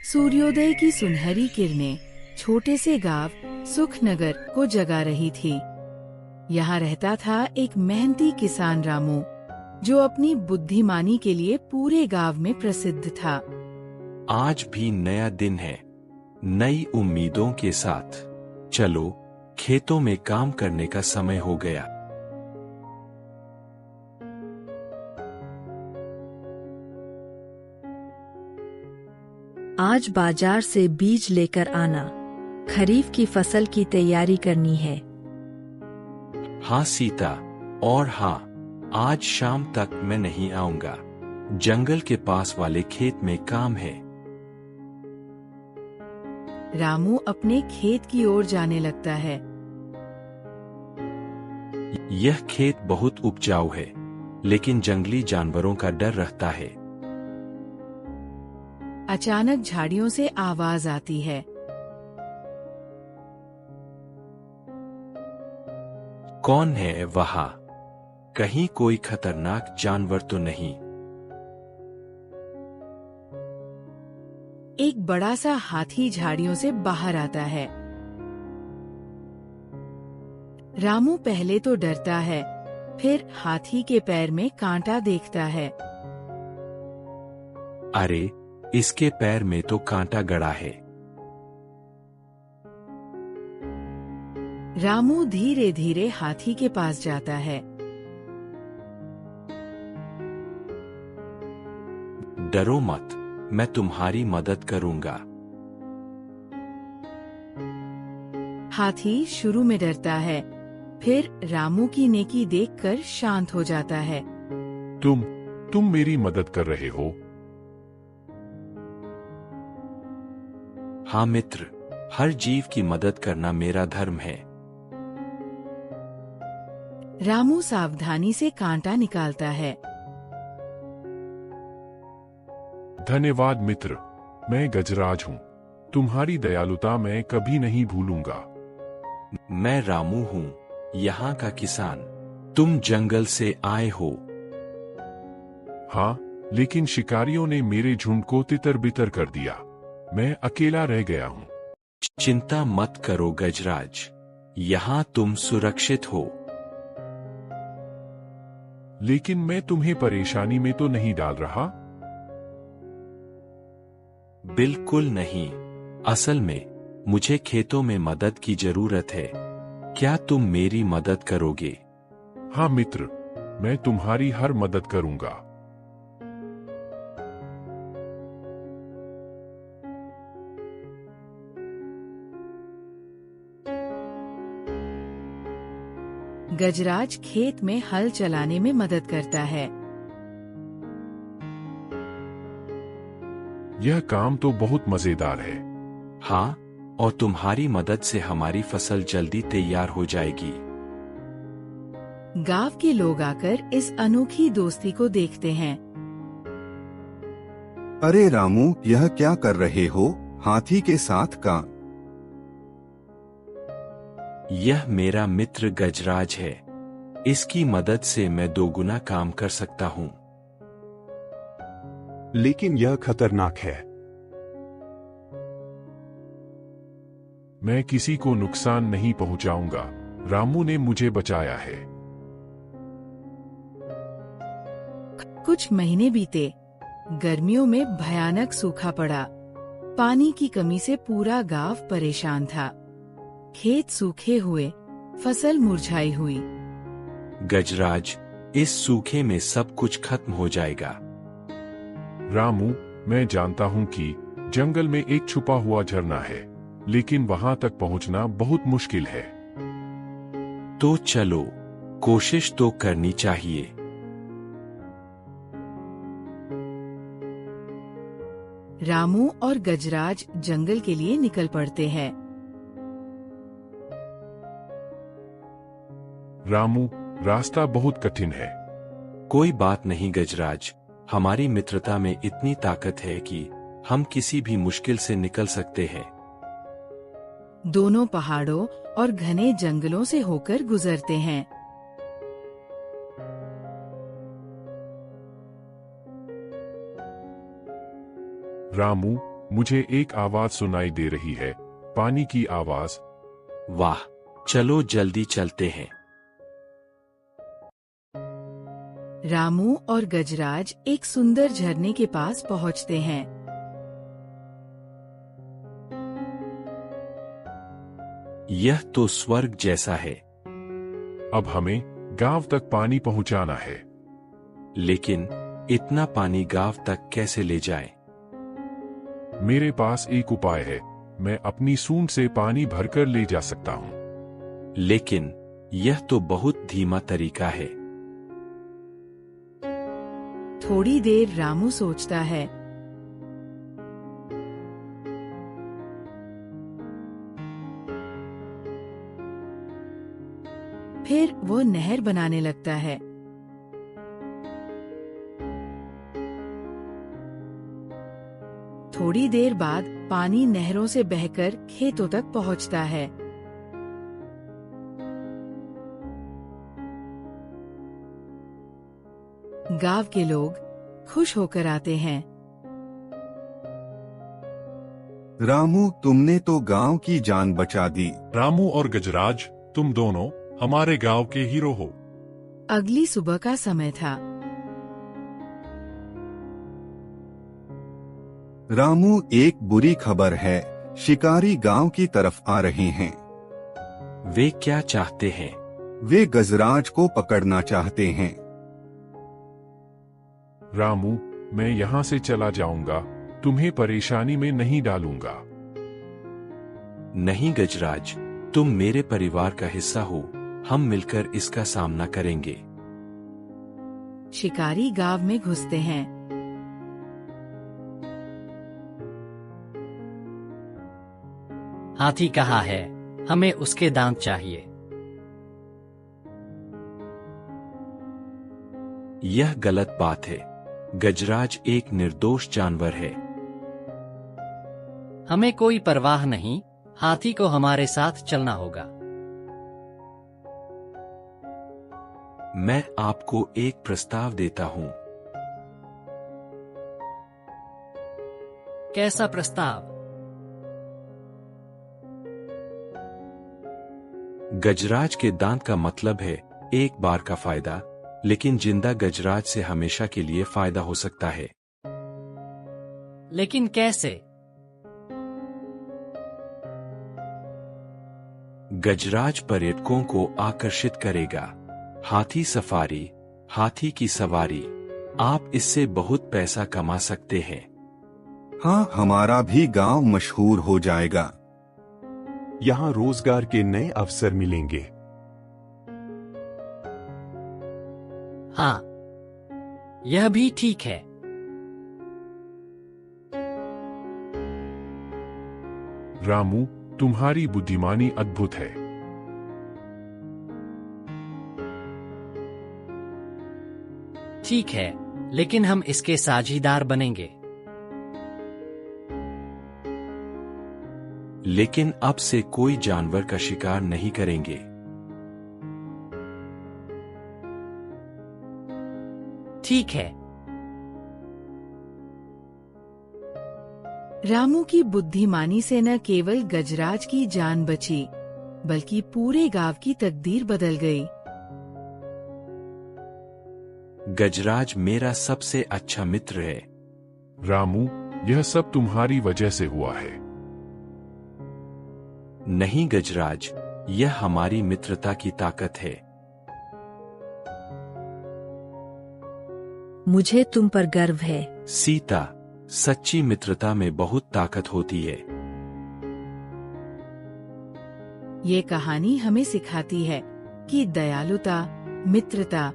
सूर्योदय की सुनहरी किरणें छोटे से गांव सुखनगर को जगा रही थी। यहाँ रहता था एक मेहनती किसान रामू, जो अपनी बुद्धिमानी के लिए पूरे गांव में प्रसिद्ध था। आज भी नया दिन है, नई उम्मीदों के साथ। चलो, खेतों में काम करने का समय हो गया। आज बाजार से बीज लेकर आना, खरीफ की फसल की तैयारी करनी है। हाँ सीता, और हाँ, आज शाम तक मैं नहीं आऊंगा। जंगल के पास वाले खेत में काम है। रामू अपने खेत की ओर जाने लगता है। यह खेत बहुत उपजाऊ है, लेकिन जंगली जानवरों का डर रहता है। अचानक झाड़ियों से आवाज आती है। कौन है वहाँ? कहीं कोई खतरनाक जानवर तो नहीं? एक बड़ा सा हाथी झाड़ियों से बाहर आता है। रामू पहले तो डरता है, फिर हाथी के पैर में कांटा देखता है। अरे, इसके पैर में तो कांटा गड़ा है। रामू धीरे धीरे हाथी के पास जाता है। डरो मत, मैं तुम्हारी मदद करूंगा। हाथी शुरू में डरता है, फिर रामू की नेकी देखकर शांत हो जाता है। तुम मेरी मदद कर रहे हो? हाँ मित्र, हर जीव की मदद करना मेरा धर्म है। रामू सावधानी से कांटा निकालता है। धन्यवाद मित्र, मैं गजराज हूँ। तुम्हारी दयालुता मैं कभी नहीं भूलूंगा। मैं रामू हूँ, यहाँ का किसान। तुम जंगल से आए हो। हाँ, लेकिन शिकारियों ने मेरे झुंड को तितर बितर कर दिया। मैं अकेला रह गया हूँ। चिंता मत करो गजराज, यहाँ तुम सुरक्षित हो। लेकिन मैं तुम्हें परेशानी में तो नहीं डाल रहा? बिल्कुल नहीं। असल में मुझे खेतों में मदद की जरूरत है। क्या तुम मेरी मदद करोगे? हाँ मित्र, मैं तुम्हारी हर मदद करूंगा। गजराज खेत में हल चलाने में मदद करता है। यह काम तो बहुत मजेदार है। हाँ, और तुम्हारी मदद से हमारी फसल जल्दी तैयार हो जाएगी। गांव के लोग आकर इस अनोखी दोस्ती को देखते हैं। अरे रामू, यह क्या कर रहे हो? हाथी के साथ का? यह मेरा मित्र गजराज है। इसकी मदद से मैं दोगुना काम कर सकता हूँ। लेकिन यह खतरनाक है। मैं किसी को नुकसान नहीं पहुंचाऊंगा। रामू ने मुझे बचाया है। कुछ महीने बीते। गर्मियों में भयानक सूखा पड़ा। पानी की कमी से पूरा गांव परेशान था। खेत सूखे हुए, फसल मुरझाई हुई। गजराज, इस सूखे में सब कुछ खत्म हो जाएगा। रामू, मैं जानता हूँ कि जंगल में एक छुपा हुआ झरना है, लेकिन वहां तक पहुंचना बहुत मुश्किल है। तो चलो, कोशिश तो करनी चाहिए। रामू और गजराज जंगल के लिए निकल पड़ते हैं। रामू, रास्ता बहुत कठिन है। कोई बात नहीं गजराज, हमारी मित्रता में इतनी ताकत है कि हम किसी भी मुश्किल से निकल सकते हैं। दोनों पहाड़ों और घने जंगलों से होकर गुजरते हैं। रामू, मुझे एक आवाज सुनाई दे रही है, पानी की आवाज। वाह, चलो जल्दी चलते हैं। रामू और गजराज एक सुंदर झरने के पास पहुंचते हैं। यह तो स्वर्ग जैसा है। अब हमें गांव तक पानी पहुंचाना है। लेकिन इतना पानी गांव तक कैसे ले जाएं? मेरे पास एक उपाय है, मैं अपनी सूंड से पानी भरकर ले जा सकता हूँ। लेकिन यह तो बहुत धीमा तरीका है। थोड़ी देर रामू सोचता है। फिर वो नहर बनाने लगता है। थोड़ी देर बाद पानी नहरों से बहकर खेतों तक पहुंचता है। गांव के लोग खुश होकर आते हैं। रामू, तुमने तो गांव की जान बचा दी। रामू और गजराज, तुम दोनों हमारे गांव के हीरो हो। अगली सुबह का समय था। रामू, एक बुरी खबर है, शिकारी गांव की तरफ आ रहे हैं। वे क्या चाहते हैं? वे गजराज को पकड़ना चाहते हैं। रामू, मैं यहाँ से चला जाऊंगा, तुम्हें परेशानी में नहीं डालूंगा। नहीं गजराज, तुम मेरे परिवार का हिस्सा हो, हम मिलकर इसका सामना करेंगे। शिकारी गांव में घुसते हैं। हाथी कहाँ है? हमें उसके दांत चाहिए। यह गलत बात है। गजराज एक निर्दोष जानवर है। हमें कोई परवाह नहीं, हाथी को हमारे साथ चलना होगा। मैं आपको एक प्रस्ताव देता हूँ। कैसा प्रस्ताव? गजराज के दांत का मतलब है एक बार का फायदा, लेकिन जिंदा गजराज से हमेशा के लिए फायदा हो सकता है। लेकिन कैसे? गजराज पर्यटकों को आकर्षित करेगा। हाथी सफारी, हाथी की सवारी, आप इससे बहुत पैसा कमा सकते हैं। हाँ, हमारा भी गांव मशहूर हो जाएगा। यहाँ रोजगार के नए अवसर मिलेंगे। हाँ, यह भी ठीक है। रामू, तुम्हारी बुद्धिमानी अद्भुत है। ठीक है, लेकिन हम इसके साझीदार बनेंगे। लेकिन अब से कोई जानवर का शिकार नहीं करेंगे। ठीक है। रामू की बुद्धिमानी से न केवल गजराज की जान बची, बल्कि पूरे गांव की तकदीर बदल गई। गजराज मेरा सबसे अच्छा मित्र है। रामू, यह सब तुम्हारी वजह से हुआ है। नहीं गजराज, यह हमारी मित्रता की ताकत है। मुझे तुम पर गर्व है। सीता, सच्ची मित्रता में बहुत ताकत होती है। ये कहानी हमें सिखाती है कि दयालुता, मित्रता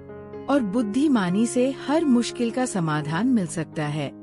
और बुद्धिमानी से हर मुश्किल का समाधान मिल सकता है।